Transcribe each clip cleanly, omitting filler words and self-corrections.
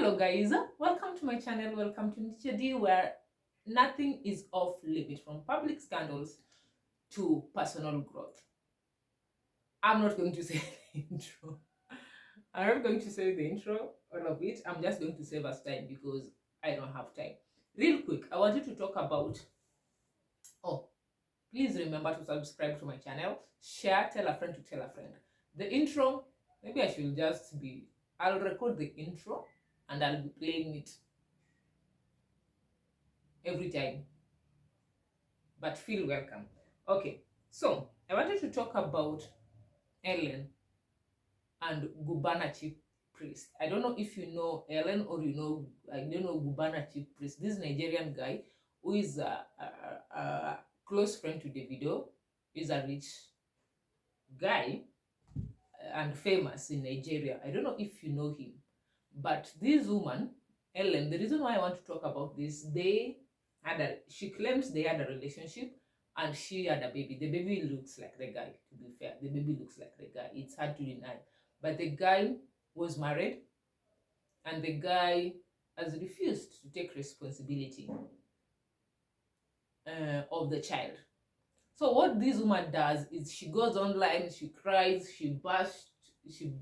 Hello guys, welcome to my channel, welcome to Nichedi, where nothing is off limit, from public scandals to personal growth. I'm not going to say the intro. I'm not going to say the intro, all of it. I'm just going to save us time because I don't have time. Real quick, I wanted to talk about, oh, please remember to subscribe to my channel, share, tell a friend to tell a friend. The intro, maybe I should just be, I'll record the intro and I'll be playing it every time, but feel welcome. Okay, so I wanted to talk about Ellen and Gubana chief priest. I don't know if you know Ellen or you know, I don't know Gubana chief priest. This Nigerian guy who is a close friend to Davido, is a rich guy and famous in Nigeria. I don't know if you know him, but this woman, Ellen, the reason why I want to talk about this, she claims they had a relationship and she had a baby. The baby looks like the guy, to be fair. The baby looks like the guy. It's hard to deny. But the guy was married and the guy has refused to take responsibility of the child. So what this woman does is she goes online, she cries, she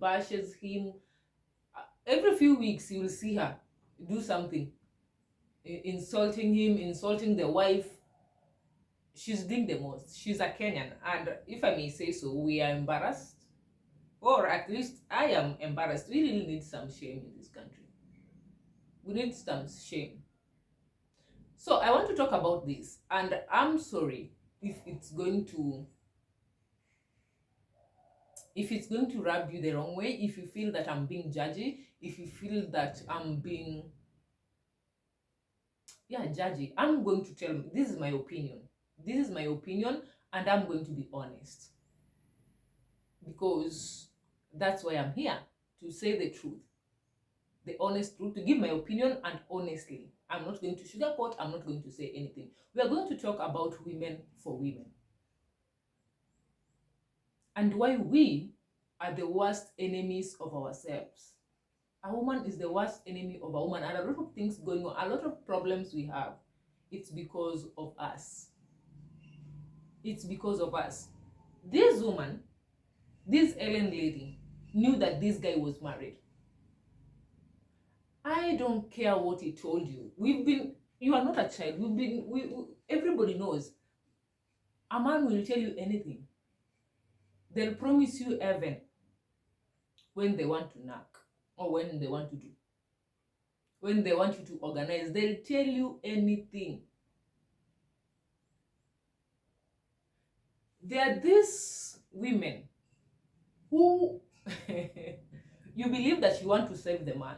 bashes him. Every few weeks you will see her do something, insulting him, insulting the wife. She's doing the most. She's a Kenyan, and if I may say so, we are embarrassed, or at least I am embarrassed. We really need some shame in this country. We need some shame. So I want to talk about this, and I'm sorry if it's going to rub you the wrong way, if you feel that I'm being judgy, if you feel that I'm being judgy. I'm going to tell you, this is my opinion. This is my opinion, and I'm going to be honest. Because that's why I'm here, to say the truth. The honest truth, to give my opinion, and honestly. I'm not going to sugarcoat, I'm not going to say anything. We are going to talk about women for women. And why we are the worst enemies of ourselves. A woman is the worst enemy of a woman, and a lot of things going on, a lot of problems we have, it's because of us. It's because of us. This woman, this Ellen lady, knew that this guy was married. I don't care what he told you. You are not a child. Everybody knows. A man will tell you anything. They'll promise you heaven when they want to knock, or when they want to do. When they want you to organize, they'll tell you anything. There are these women who you believe that you want to save the man,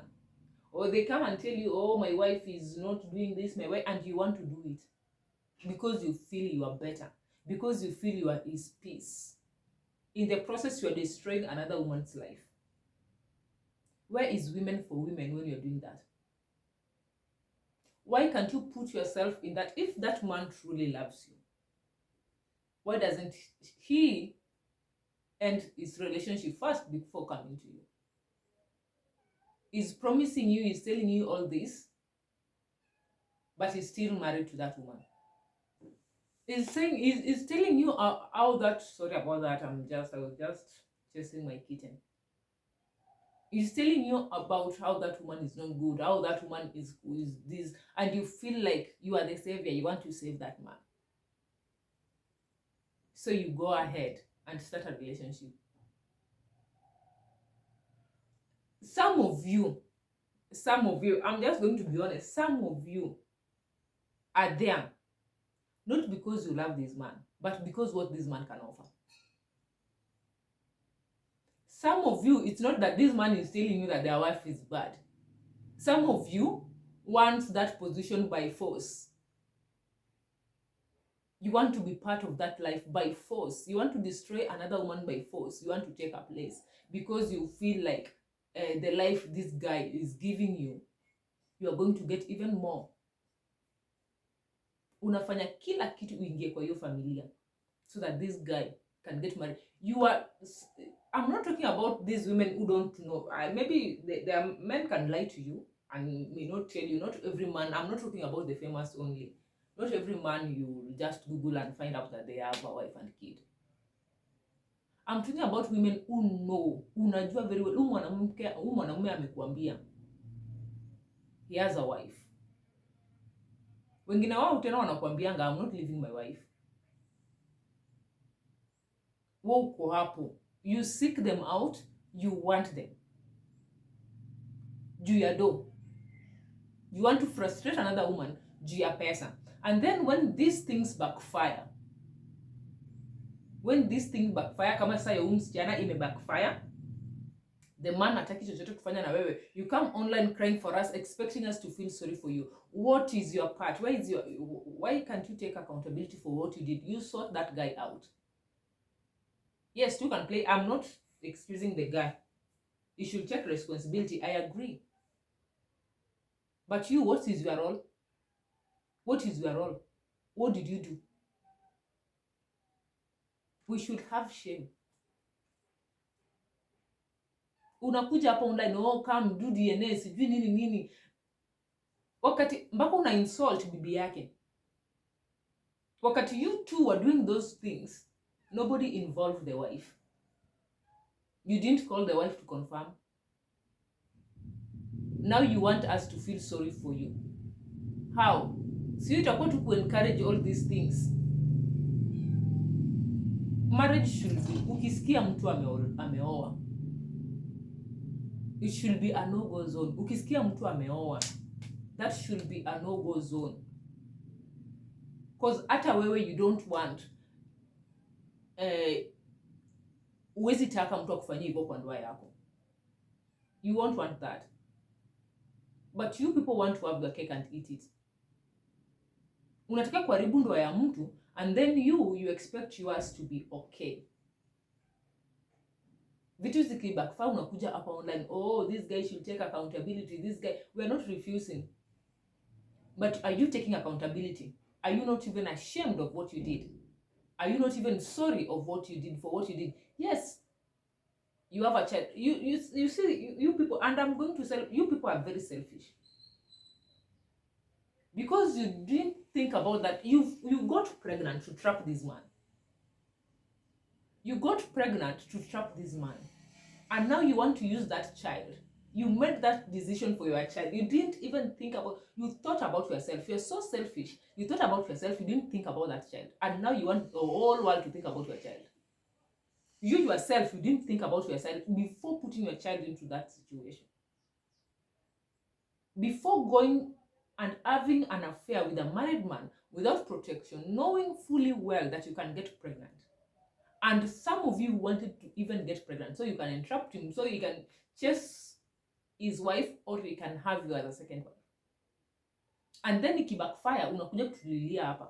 or they come and tell you, oh, my wife is not doing this, my wife, and you want to do it because you feel you are better, because you feel you are his peace. In the process, you are destroying another woman's life. Where is women for women when you're doing that? Why can't you put yourself in that? If that man truly loves you, why doesn't he end his relationship first before coming to you? He's promising you, he's telling you all this, but he's still married to that woman. He's telling you how that, sorry about that, I was just chasing my kitten. He's telling you about how that woman is not good, how that woman is this, and you feel like you are the savior, you want to save that man. So you go ahead and start a relationship. Some of you, I'm just going to be honest, some of you are there not because you love this man, but because what this man can offer. Some of you, it's not that this man is telling you that their wife is bad. Some of you want that position by force. You want to be part of that life by force. You want to destroy another woman by force. You want to take her place because you feel like the life this guy is giving you, you are going to get even more. Unafanya kila kitu uingie kwa hiyo familia so that this guy can get married. I'm not talking about these women who don't know. Maybe the men can lie to you. and may not tell you, not every man, I'm not talking about the famous only. Not every man you just Google and find out that they have a wife and kid. I'm talking about women who know, unajua very well, huyu mwanamume amekuambia he has a wife. Wengine wao tena wanakuambianga I'm not leaving my wife. Wewe uko hapo, you seek them out, you want them. Juu ya do. You want to frustrate another woman juu ya pesa. And then when these things backfire, kama sasa ya msichana ime backfire, the man hataki chochote kufanya na wewe, you come online crying for us, expecting us to feel sorry for you. What is your part? Why can't you take accountability for what you did? You sort that guy out. Yes, you can play. I'm not excusing the guy. You should take responsibility. I agree. But you, what is your role? What is your role? What did you do? We should have shame. Unakuja hapa online, oh, come do DNA, sijui nini. Wakati mpaka una insult bibi yake. Wakati you two were doing those things, nobody involved the wife. You didn't call the wife to confirm. Now you want us to feel sorry for you. How? So you itakuwa to encourage all these things. Marriage should be, ukisikia mtu ameoa, it should be a no-go zone. Ukisikia mtu ameoa, that should be a no-go zone. Because hata wewe you don't want, uwezi taka mtu akufanyie hivyo kwa ndoa yako. You won't want that. But you people want to have the cake and eat it. Unataka kuharibu ndoa ya mtu, and then you expect yours to be okay. Vitu zikibackfire unakuja hapa online, oh, this guy should take accountability, this guy, we are not refusing. But are you taking accountability? Are you not even ashamed of what you did? Are you not even sorry of what you did, for what you did? Yes, you have a child. You see, you people, and I'm going to say, you people are very selfish. Because you didn't think about that. You got pregnant to trap this man. You got pregnant to trap this man. And now you want to use that child. You made that decision for your child. You didn't even think about, you thought about yourself. You're so selfish. You thought about yourself. You didn't think about that child. And now you want the whole world to think about your child. You yourself, you didn't think about yourself before putting your child into that situation. Before going and having an affair with a married man without protection, knowing fully well that you can get pregnant. And some of you wanted to even get pregnant, so you can entrap him, so you can chase his wife, or he can have you as a second wife. And then iki backfire, unakuja kutulilia hapa.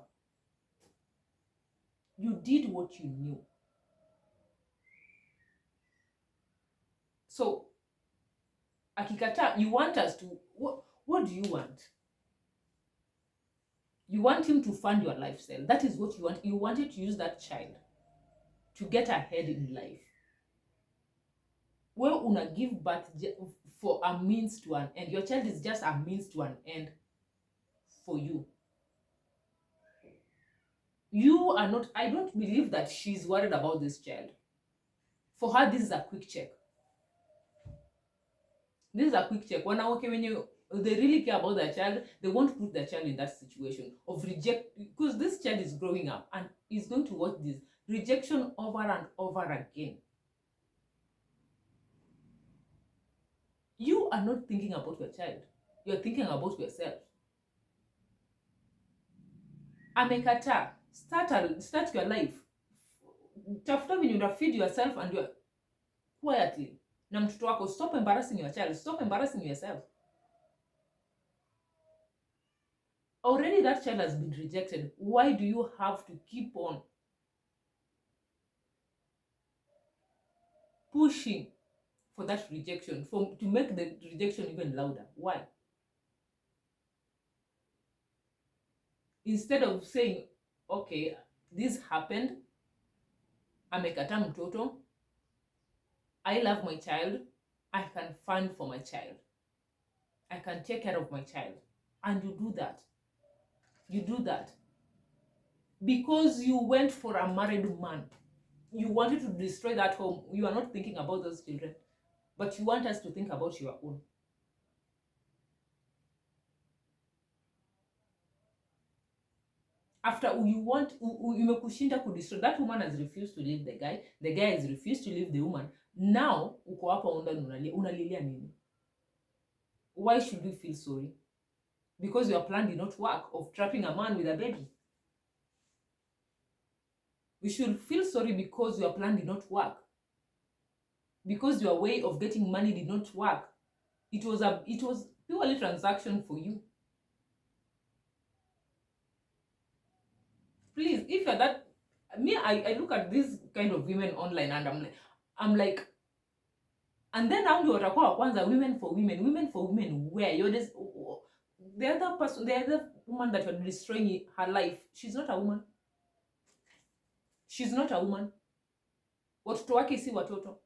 You did what you knew. So, akikata, you want us to, what do you want? You want him to fund your lifestyle. That is what you want. You wanted to use that child to get ahead in life. Well, una give birth for a means to an end. Your child is just a means to an end for you. You are not, I don't believe that she's worried about this child. For her, this is a quick check. This is a quick check. When they really care about their child, they won't put their child in that situation of reject, because this child is growing up and is going to watch this rejection over and over again. You are not thinking about your child. You're thinking about yourself. Amekata. Start your life. Tafuta when you feed yourself and you're quietly. Na mtoto wako, stop embarrassing your child. Stop embarrassing yourself. Already that child has been rejected. Why do you have to keep on pushing for that rejection, to make the rejection even louder? Why? Instead of saying, okay, this happened, amekata mtoto, I love my child, I can fund for my child. I can take care of my child. And you do that. You do that because you went for a married man. You wanted to destroy that home. You are not thinking about those children, but you want us to think about your own. After you want, imekushinda kudestroy. That woman has refused to leave the guy has refused to leave the woman. Now uko hapa unalilia nini? Why should we feel sorry? Because your plan did not work of trapping a man with a baby. We should feel sorry because your plan did not work, because your way of getting money did not work. It was purely transaction for you. Please, if you're that, me, I look at these kind of women online and I'm like, and then now you watakuwa kwanza women for women where you're this, the other person, the other woman that you're destroying her life, she's not a woman. She's not a woman. Watoto wake si watoto.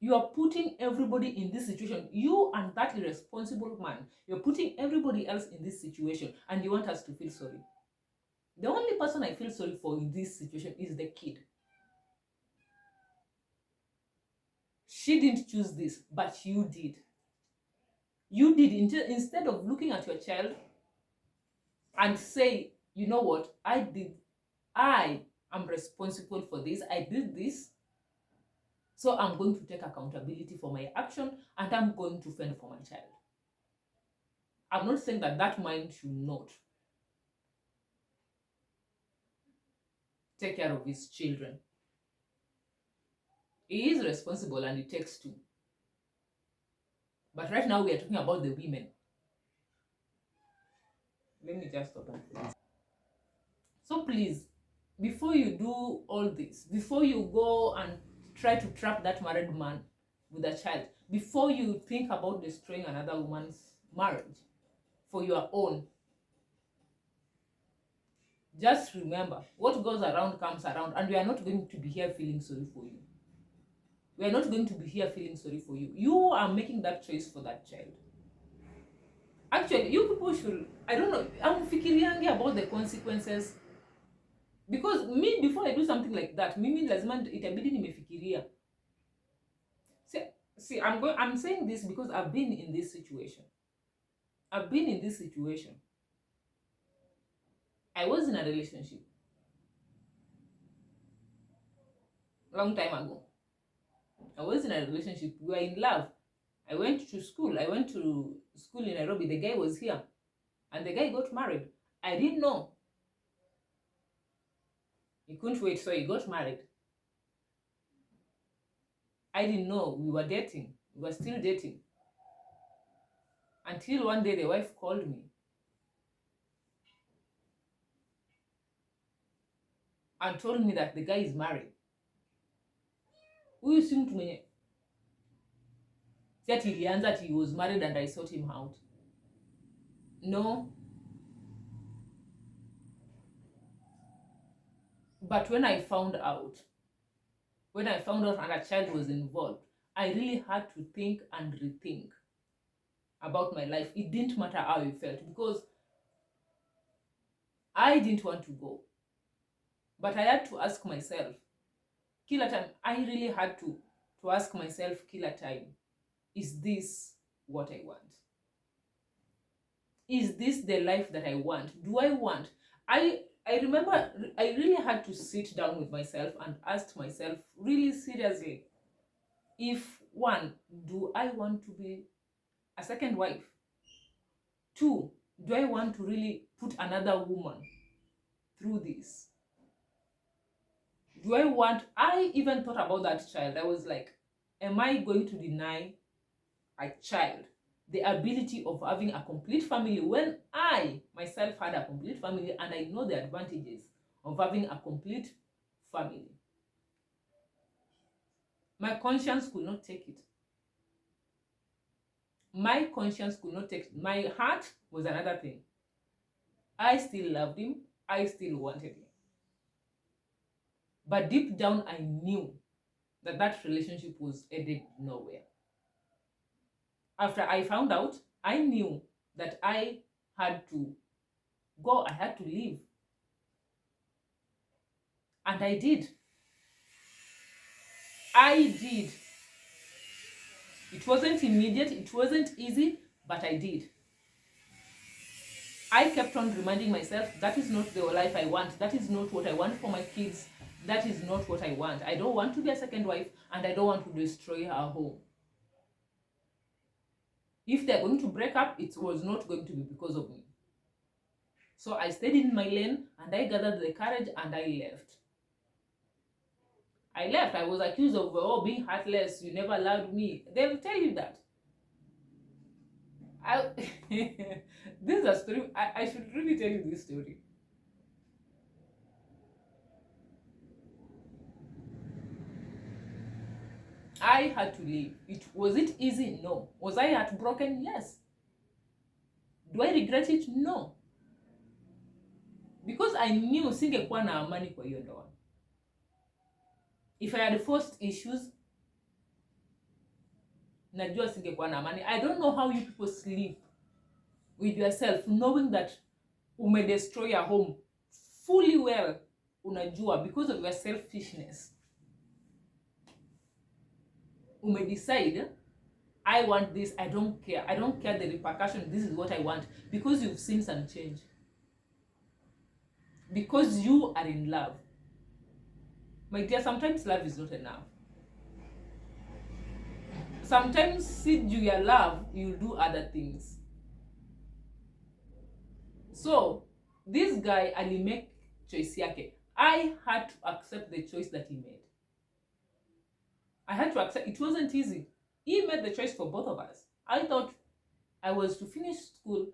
You are putting everybody in this situation. You and that irresponsible man, you're putting everybody else in this situation, and you want us to feel sorry. The only person I feel sorry for in this situation is the kid. She didn't choose this, but you did. You did. Instead of looking at your child and say, you know what, I am responsible for this. I did this. So I'm going to take accountability for my action, and I'm going to fend for my child. I'm not saying that that mind should not take care of his children. He is responsible and it takes two. But right now we are talking about the women. Let me just stop and please. So please, before you do all this, before you go and try to trap that married man with a child, before you think about destroying another woman's marriage for your own, just remember, what goes around comes around, and we are not going to be here feeling sorry for you. We are not going to be here feeling sorry for you. You are making that choice for that child. Actually, you people should, I don't know, I'm fikiriangi about the consequences. Because me, before I do something like that, mimi lazima itabidi nimefikiria. See, I'm saying this because I've been in this situation. I've been in this situation. I was in a relationship long time ago. I was in a relationship. We were in love. I went to school. In Nairobi. The guy was here. And the guy got married. I didn't know. He couldn't wait, so he got married. I didn't know. We were dating. We were still dating. Until one day the wife called me and told me that the guy is married. Huyu si mtu mwenye si ati ilianza ati he was married and I sought him out. No. But when I found out and a child was involved, I really had to think and rethink about my life. It didn't matter how I felt because I didn't want to go. But I had to ask myself, kila time, I really had to ask myself kila time, is this what I want? Is this the life that I want? Do I want? I remember I really had to sit down with myself and ask myself really seriously, if one, do I want to be a second wife? Two, do I want to really put another woman through this? I even thought about that child. I was like, am I going to deny a child the ability of having a complete family when I myself had a complete family and I know the advantages of having a complete family? My conscience could not take it. My conscience could not take it. My heart was another thing. I still loved him. I still wanted him. But deep down, I knew that relationship was headed nowhere. After I found out, I knew that I had to go, I had to leave. And I did. I did. It wasn't immediate, it wasn't easy, but I did. I kept on reminding myself, that is not the life I want. That is not what I want for my kids. That is not what I want. I don't want to be a second wife, and I don't want to destroy her home. If they're going to break up, it was not going to be because of me. So I stayed in my lane, and I gathered the courage, and I left. I was accused of, oh, being heartless. You never loved me. They'll tell you that. This is a story. I should really tell you this story. I had to leave. Was it easy? No. Was I heartbroken? Yes. Do I regret it? No. Because I knew singekuwa na amani kwa hiyo ndoa. If I had forced issues, najua singekuwa na amani. I don't know how you people sleep with yourself knowing that destroy your home fully well, unajua, because of your selfishness. Decide, I want this, I don't care the repercussion, this is what I want, because you've seen some change, because you are in love. My dear, sometimes love is not enough. Sometimes see your love, you'll do other things. So this guy alimake choice yake. I had to accept the choice that he made. I had to accept. It wasn't easy. He made the choice for both of us. I thought I was to finish school,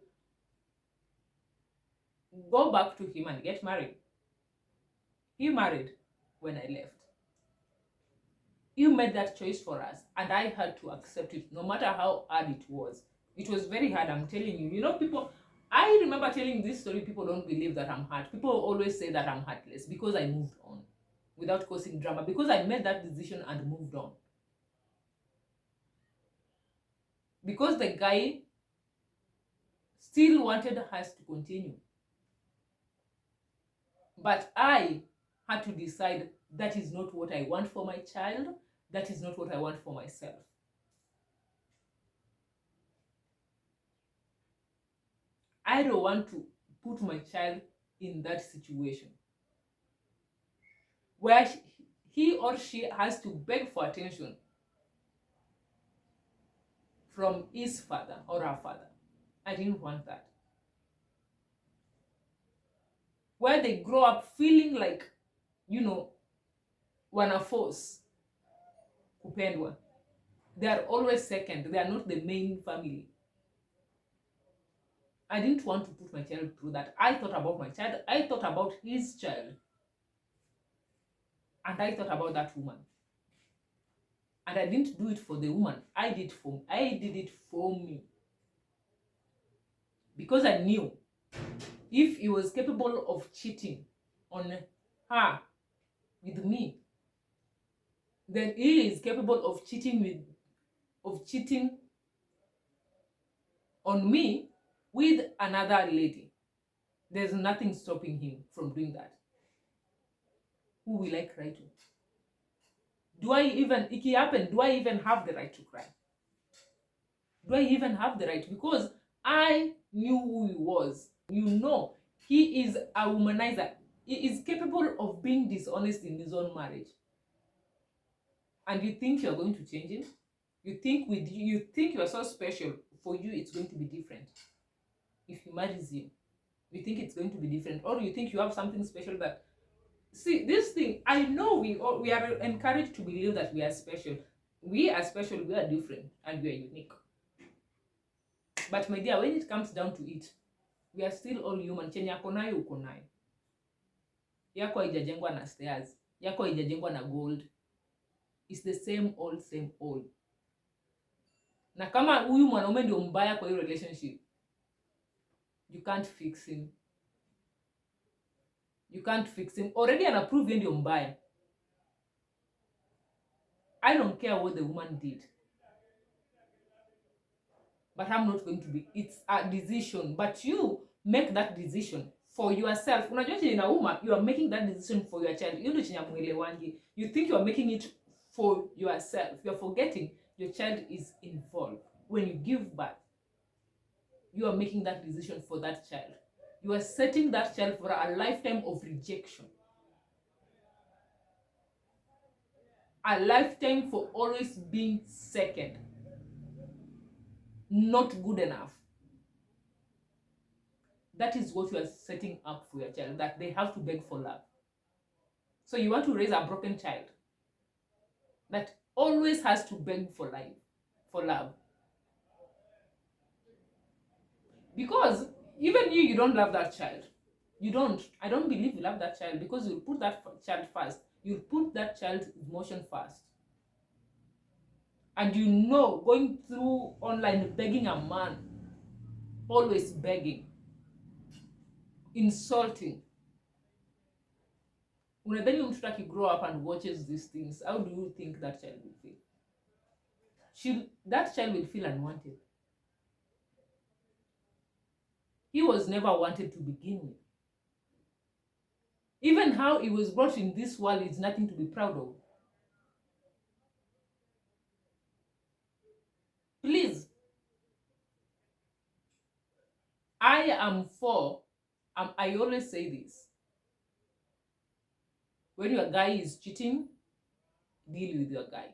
go back to him and get married. He married when I left. He made that choice for us, and I had to accept it, no matter how hard it was. It was very hard, I'm telling you. You know, people, I remember telling this story, people don't believe that I'm hurt. People always say that I'm heartless because I moved on without causing drama, because I made that decision and moved on. Because the guy still wanted us to continue. But I had to decide that is not what I want for my child. That is not what I want for myself. I don't want to put my child in that situation where he or she has to beg for attention from his father or her father. I didn't want that. Where they grow up feeling like, you know, wana force kupendwa. They are always second. They are not the main family. I didn't want to put my child through that. I thought about my child. I thought about his child. And I thought about that woman. And I didn't do it for the woman. I did it for me. Because I knew if he was capable of cheating on her with me, then he is capable of cheating on me with another lady. There's nothing stopping him from doing that. Who will I cry to? If it happened, do I even have the right to cry? Do I even have the right? Because I knew who he was. You know, he is a womanizer. He is capable of being dishonest in his own marriage. And you think you're going to change him? You think you are so special. For you, it's going to be different. If he marries you, you think it's going to be different, or you think you have something special that. See, this thing, I know we are encouraged to believe that we are special. We are special, we are different, and we are unique. But my dear, when it comes down to it, we are still all human. Chenye yako nayo uko nayo. Yako haijajengwa na stairs. Yako haijajengwa na gold. It's the same old. Na kama huyu mwanaume ndio mbaya kwa hiyo relationship, you can't fix him. You can't fix him. Already anaprove yeye ndio mbaya. I don't care what the woman did. but I'm not going to be. It's a decision, but you make that decision for yourself. Unajua chenye inauma, you are making that decision for your child. You ndio chenye muelewangi. You think you are making it for yourself. You are forgetting your child is involved. When you give birth, you are making that decision for that child. You are setting that child for a lifetime of rejection. A lifetime for always being second. Not good enough. That is what you are setting up for your child, that they have to beg for love. So you want to raise a broken child that always has to beg for life, for love. Because even you don't love that child. You don't. I don't believe you love that child, because you'll put that child first. You'll put that child's emotion first. And going through online begging a man, always begging, insulting. Unadhani mtoto akigrow up and watches these things, how do you think that child will feel? That child will feel unwanted. He was never wanted to begin with. Even how he was brought in this world is nothing to be proud of. Please, I always say this. When your guy is cheating, deal with your guy.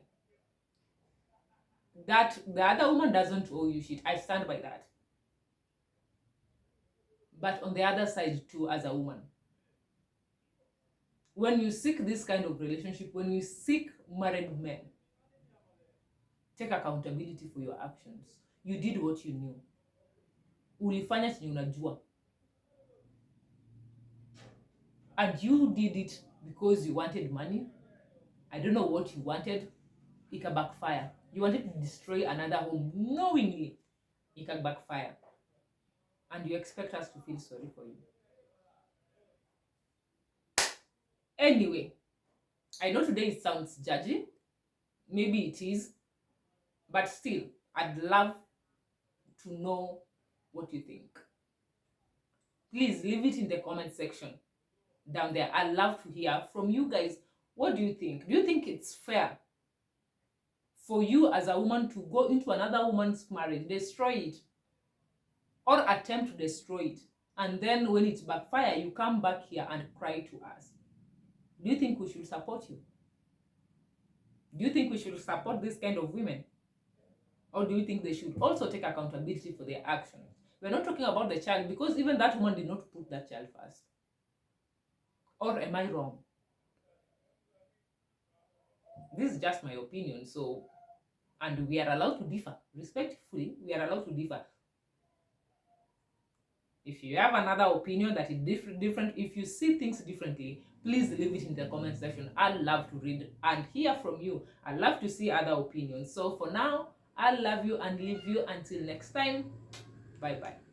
That the other woman doesn't owe you shit. I stand by that. But on the other side too, as a woman, when you seek this kind of relationship, when you seek married men, take accountability for your actions. You did what you knew. Ulifanya chenye unajua. And you did it because you wanted money. I don't know what you wanted. It can backfire. You wanted to destroy another home knowingly. It can backfire. And you expect us to feel sorry for you. Anyway, I know today it sounds judgy. Maybe it is. But still, I'd love to know what you think. Please leave it in the comment section down there. I'd love to hear from you guys. What do you think? Do you think it's fair for you as a woman to go into another woman's marriage, destroy it, or attempt to destroy it, and then when it's backfire, you come back here and cry to us? Do you think we should support you? Do you think we should support this kind of women? Or do you think they should also take accountability for their actions? We're not talking about the child, because even that woman did not put that child first. Or am I wrong? This is just my opinion, and we are allowed to differ. Respectfully, we are allowed to differ. If you have another opinion that is different, if you see things differently, please leave it in the comment section. I'd love to read and hear from you. I'd love to see other opinions. So for now, I love you and leave you until next time. Bye-bye.